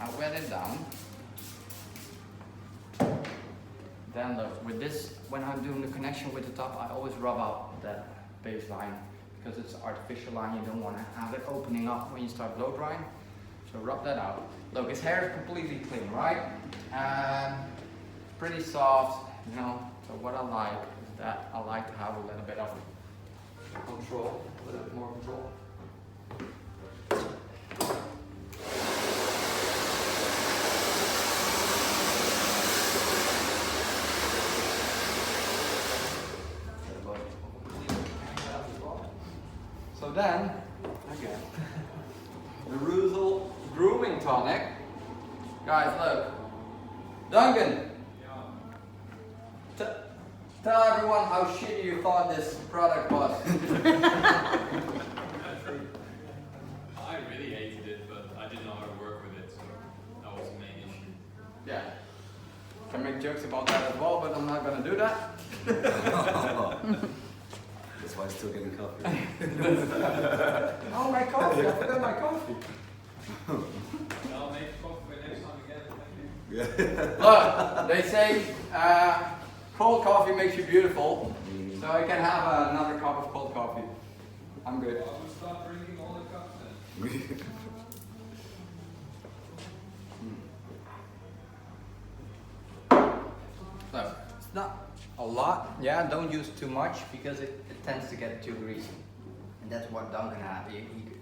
I wet it down. Then look, with this, when I'm doing the connection with the top, I always rub out that base line because it's an artificial line. You don't want to have it opening up when you start blow drying. So rub that out. Look, his hair is completely clean, right? And pretty soft, you know. So what I like is that I like to have a little bit of control, a little bit more control. So then, again, the Ruzel grooming tonic. Guys, look. Duncan, tell everyone how shitty you thought this product was. I really hated it, but I didn't know how to work with it, so that was the main issue. Yeah. Can make jokes about that as well, but I'm not gonna do that. That's why I'm still getting coffee. Oh, my coffee! I forgot my coffee. I'll make coffee next time again, thank you. Yeah. Look, they say cold coffee makes you beautiful, so I can have another cup of cold coffee. I'm good. I will start drinking all the cups then. Look, it's not a lot. Yeah, don't use too much because it tends to get too greasy. And that's what Duncan had.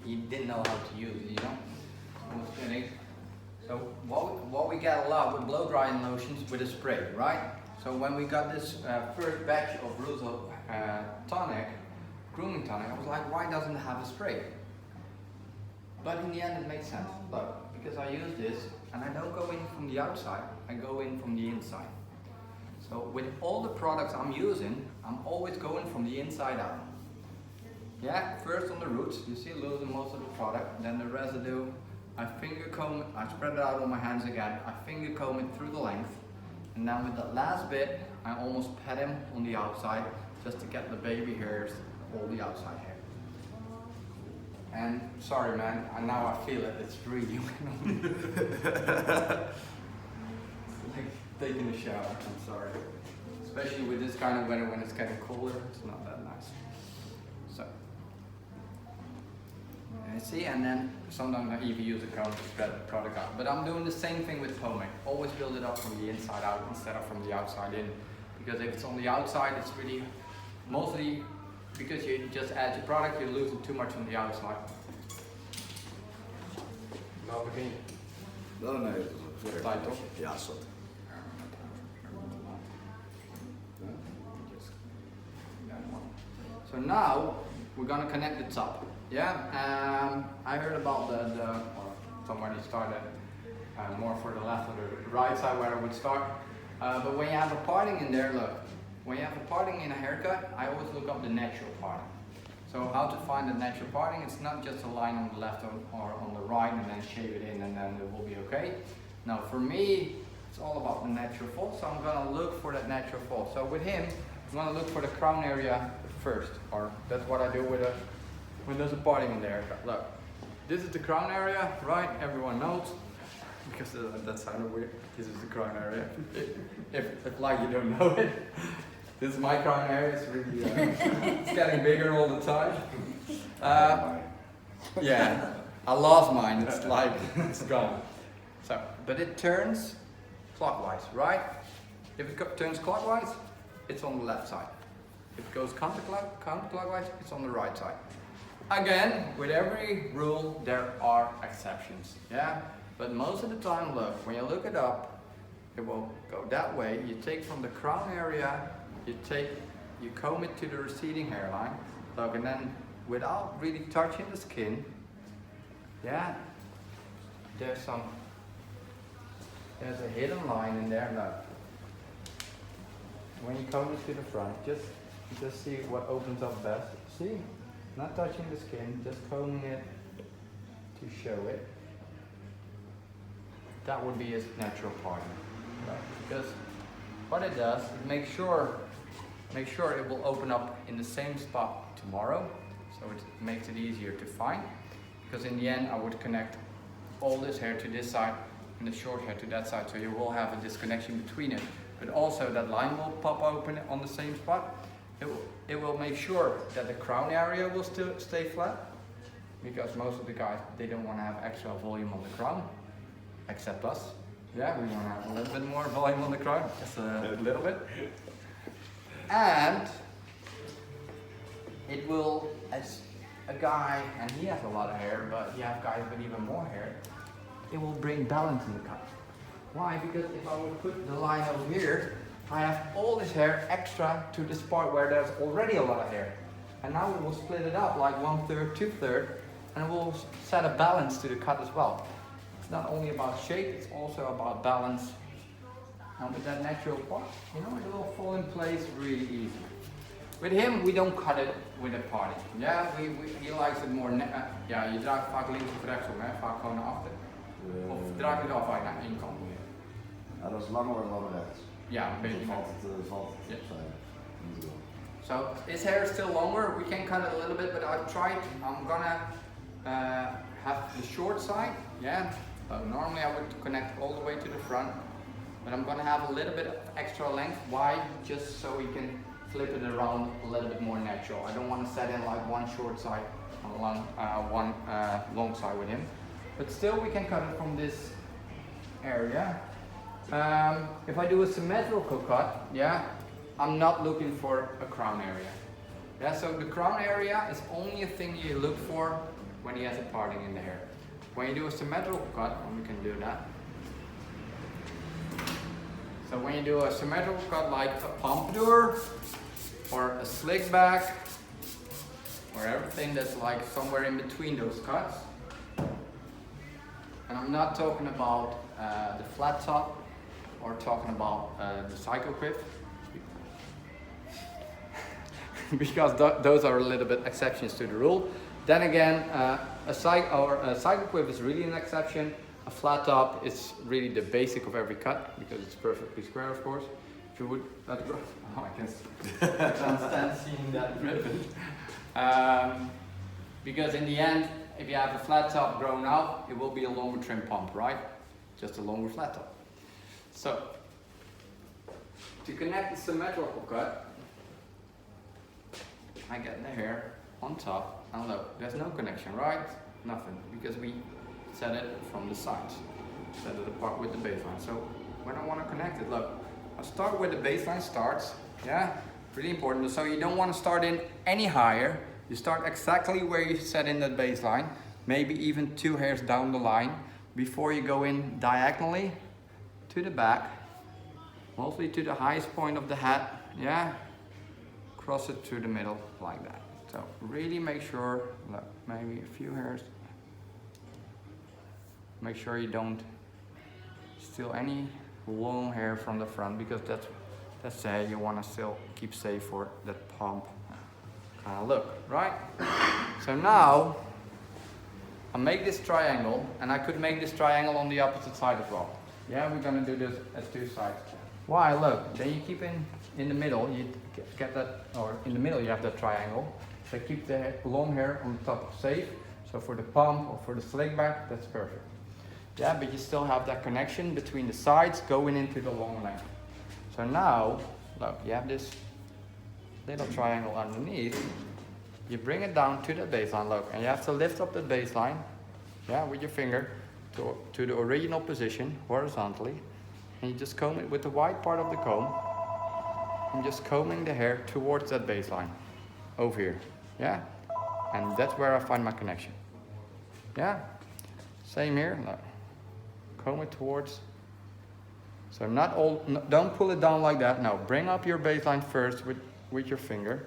He didn't know how to use it, you know? So what we get a lot with blow drying lotions with a spray, right? So when we got this first batch of Ruzel tonic, grooming tonic, I was like, why doesn't it have a spray? But in the end it made sense. Look, because I use this and I don't go in from the outside, I go in from the inside. So with all the products I'm using, I'm always going from the inside out. Yeah, first on the roots, you see losing most of the product, then the residue, I finger comb, I spread it out on my hands again, I finger comb it through the length, and then with the last bit, I almost pat him on the outside, just to get the baby hairs, all the outside hair. And sorry man, now I feel it, it's really like taking a shower, I'm sorry. Especially with this kind of weather when it's getting colder, it's not that nice. So, see, and then sometimes I even use a comb to spread the product out. But I'm doing the same thing with pomade. Always build it up from the inside out instead of from the outside in. Because if it's on the outside, it's really, mostly because you just add your product, you're losing too much on the outside. Nou begin je. No, nee, dat is Tijd toch? Ja, zat. So now we're gonna connect the top. Yeah, I heard about or somebody started more for the left or the right side where I would start. But when you have a parting in there, look, when you have a parting in a haircut, I always look up the natural parting. So how to find the natural parting? It's not just a line on the left or on the right and then shave it in and then it will be okay. Now for me, it's all about the natural fall, so I'm gonna look for that natural fall. So with him, I'm gonna look for the crown area first, or that's what I do with when there's a parting in the haircut. Look, this is the crown area, right? Everyone knows, because that sounded weird. This is the crown area. if like you don't know it, this is my crown area. It's really, it's getting bigger all the time. Yeah, I lost mine. It's like it's gone. So, but it turns clockwise, right? If it turns clockwise, it's on the left side. If it goes counterclockwise, it's on the right side. Again, with every rule, there are exceptions, yeah? But most of the time, look, when you look it up, it will go that way. You take from the crown area, you comb it to the receding hairline, look, and then without really touching the skin, yeah, there's a hidden line in there, look. When you comb it to the front, just see what opens up best. See? Not touching the skin, just combing it to show it. That would be his natural parting. Because what it does, it makes sure it will open up in the same spot tomorrow. So it makes it easier to find. Because in the end I would connect all this hair to this side and the short hair to that side, so you will have a disconnection between it. But also that line will pop open on the same spot. It will make sure that the crown area will still stay flat, because most of the guys, they don't want to have extra volume on the crown, except us. Yeah, we want to have a little bit more volume on the crown, just a little bit. And it will, as a guy, and he has a lot of hair, but you have guys with even more hair, it will bring balance in the cut. Why? Because if I would put the line over here, I have all this hair extra to this part where there's already a lot of hair. And now we will split it up like 1/3, 2/3, and we'll set a balance to the cut as well. It's not only about shape, it's also about balance. And with that natural part, you know, it will fall in place really easy. With him, we don't cut it with a party. Yeah, he likes it more. Ja, je draait vaak links of rechtsom, hè? Vaak gewoon naar achter. Of draai je het af naar één kant? Ja, dat is langer dan rechts. Ja, een beetje. Valt yeah. opzij. So his hair is still longer. We can cut it a little bit, but I've tried. I'm gonna have the short side. Yeah. So normally I would connect all the way to the front, but I'm gonna have a little bit of extra length. Why? Just so we can flip it around a little bit more natural. I don't want to set in like one short side and one long side with him. But still we can cut it from this area. If I do a symmetrical cut, yeah, I'm not looking for a crown area. Yeah, so the crown area is only a thing you look for when he has a parting in the hair. When you do a symmetrical cut, and we can do that. So when you do a symmetrical cut like a pompadour or a slick back, or everything that's like somewhere in between those cuts. And I'm not talking about the flat top or talking about the psycho quiff, because those are a little bit exceptions to the rule. Then again, a psycho quiff is really an exception. A flat top is really the basic of every cut because it's perfectly square, of course. If you would, oh, I can't stand seeing that ribbon. Because in the end, if you have a flat top grown out, it will be a longer trim pump, right? Just a longer flat top. So, to connect the symmetrical cut, I get the hair on top, and look, there's no connection, right? Nothing, because we set it from the sides, set it apart with the baseline. So when I want to connect it, look, I start where the baseline starts, yeah? Really important, so you don't want to start in any higher. You start exactly where you set in that baseline, maybe even 2 hairs down the line, before you go in diagonally to the back, mostly to the highest point of the hat, yeah? Cross it through the middle like that. So really make sure, look, maybe a few hairs. Make sure you don't steal any long hair from the front, because that's say you want to still keep safe for that pump kind of look, right? So now I make this triangle, and I could make this triangle on the opposite side as well. Yeah, we're gonna do this as 2 sides. Why? Look, then you keep in the middle, you get that, or in the middle you have that triangle. So keep the long hair on the top safe. So for the pump or for the slick back, that's perfect. Yeah, but you still have that connection between the sides going into the long length. So now, look, you have this little triangle underneath. You bring it down to the baseline, look, and you have to lift up the baseline, yeah, with your finger to the original position, horizontally. And you just comb it with the white part of the comb. I'm just combing the hair towards that baseline, over here, yeah? And that's where I find my connection, yeah? Same here, look. Comb it towards, so not all, no, don't pull it down like that, no, bring up your baseline first with your finger,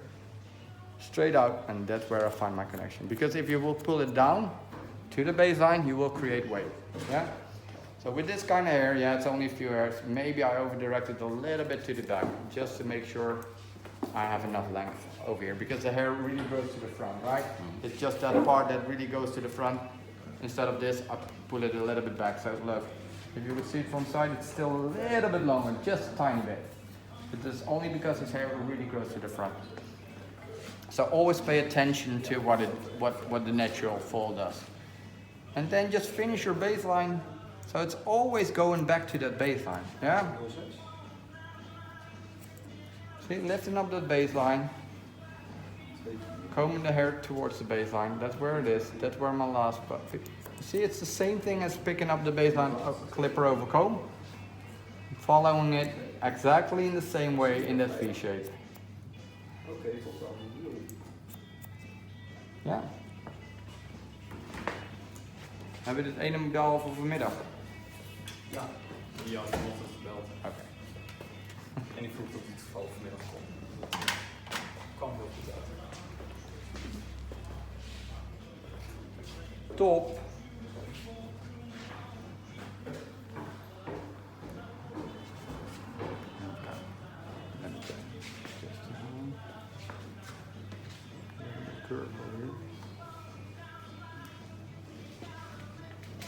straight out, and that's where I find my connection. Because if you will pull it down to the baseline, you will create weight, yeah? So with this kind of hair, yeah, it's only a few hairs, maybe I over-directed a little bit to the back, just to make sure I have enough length over here, because the hair really goes to the front, right? It's just that part that really goes to the front. Instead of this, I pull it a little bit back. So look, if you would see it from side, it's still a little bit longer, just a tiny bit. But it's only because his hair really grows to the front. So always pay attention to what the natural fall does. And then just finish your baseline So it's always going back to that baseline, yeah? See, lifting up that baseline, combing the hair towards the baseline, that's where it is, that's where my last part. See, it's the same thing as picking up the baseline clipper over comb, following it exactly in the same way in that V shape. Oké, tot dan. Ja. Hebben we dit ene model voor vanmiddag? Ja, die had vanochtend gebeld. Oké. En die vroeg of hij toevallig vanmiddag komt. Kwam heel goed uit. Top.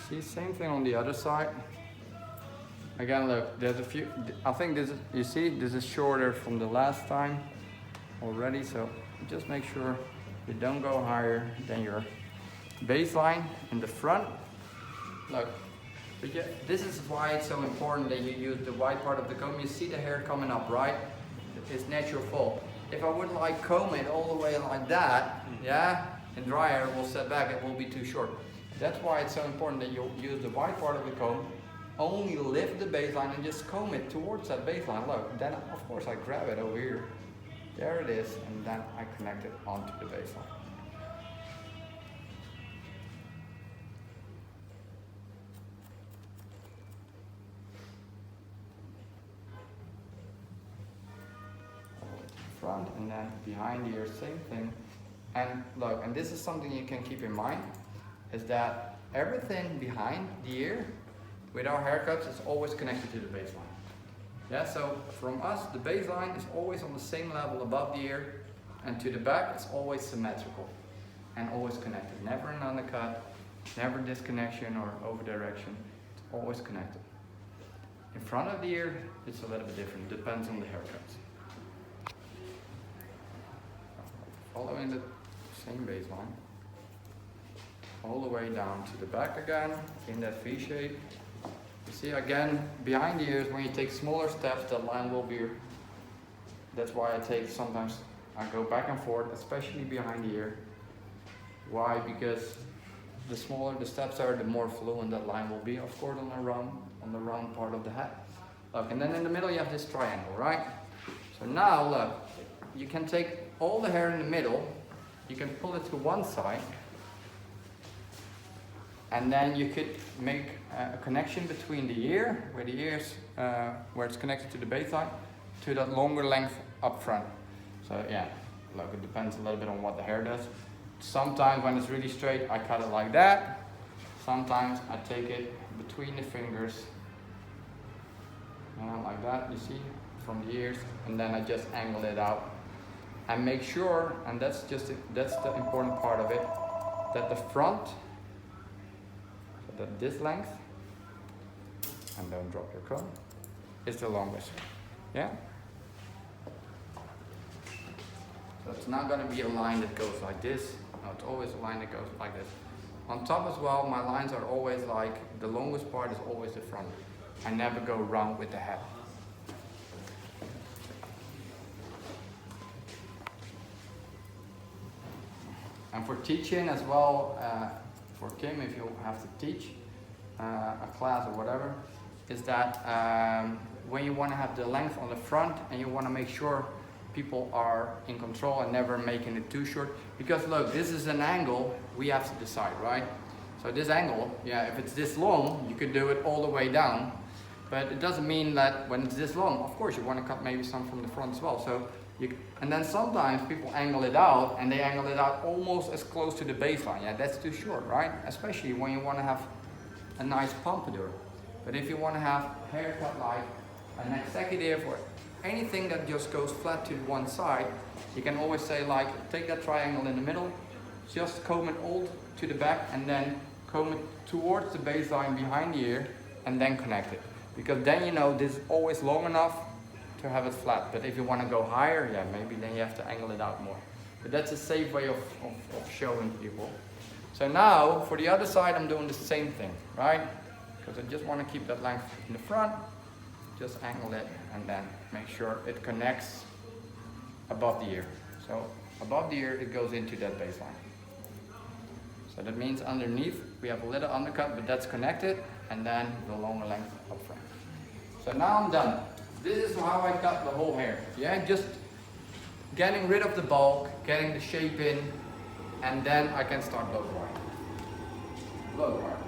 See, same thing on the other side. Again, look, there's a few, I think this is, you see, this is shorter from the last time already, so just make sure you don't go higher than your baseline in the front. Look, but yeah, this is why it's so important that you use the white part of the comb. You see the hair coming up, right? It's natural fall. If I would like comb it all the way like that, yeah, and dry hair will set back, it will be too short. That's why it's so important that you use the white part of the comb, only lift the baseline and just comb it towards that baseline. Look, then of course I grab it over here. There it is, and then I connect it onto the baseline. Front and then behind the ear, same thing. And look, and this is something you can keep in mind, is that everything behind the ear with our haircuts is always connected to the baseline. Yeah, so from us, the baseline is always on the same level above the ear, and to the back, it's always symmetrical and always connected. Never an undercut, never disconnection or over direction. It's always connected. In front of the ear, it's a little bit different. Depends on the haircuts. Following the same baseline, all the way down to the back again, in that V shape. You see again, behind the ears, when you take smaller steps, that line will be, that's why I take, sometimes I go back and forth, especially behind the ear. Why? Because the smaller the steps are, the more fluent that line will be, of course, on the round part of the head. Look, and then in the middle you have this triangle, right? So now look, you can take all the hair in the middle, you can pull it to one side, and then you could make a connection between the ear, where the ears, where it's connected to the baseline, to that longer length up front. So yeah, look, it depends a little bit on what the hair does. Sometimes when it's really straight, I cut it like that. Sometimes I take it between the fingers, like that, you see, from the ears, and then I just angle it out. And make sure, and that's the important part of it, that the front, so that this length, and don't drop your comb, is the longest. Yeah? So it's not going to be a line that goes like this. No, it's always a line that goes like this. On top as well, my lines are always like, the longest part is always the front. I never go round with the head. And for teaching as well, for Kim, if you have to teach a class or whatever, is that when you want to have the length on the front and you want to make sure people are in control and never making it too short. Because look, this is an angle we have to decide, right? So this angle, yeah, if it's this long, you could do it all the way down. But it doesn't mean that when it's this long, of course you want to cut maybe some from the front as well. So and then sometimes people angle it out, and they angle it out almost as close to the baseline. Yeah, that's too short, right? Especially when you want to have a nice pompadour. But if you want to have haircut like an executive or anything that just goes flat to one side, you can always say like, take that triangle in the middle, just comb it all to the back, and then comb it towards the baseline behind the ear, and then connect it. Because then you know this is always long enough to have it flat. But if you want to go higher, yeah, maybe then you have to angle it out more. But that's a safe way of showing people. So now, for the other side, I'm doing the same thing, right? because I just want to keep that length in the front. Just angle it and then make sure it connects above the ear. So above the ear it goes into that baseline. So that means underneath we have a little undercut, but that's connected, and then the longer length up front. So now I'm done. This is how I cut the whole hair. Yeah, just getting rid of the bulk, getting the shape in, and then I can start blow drying. Blow drying.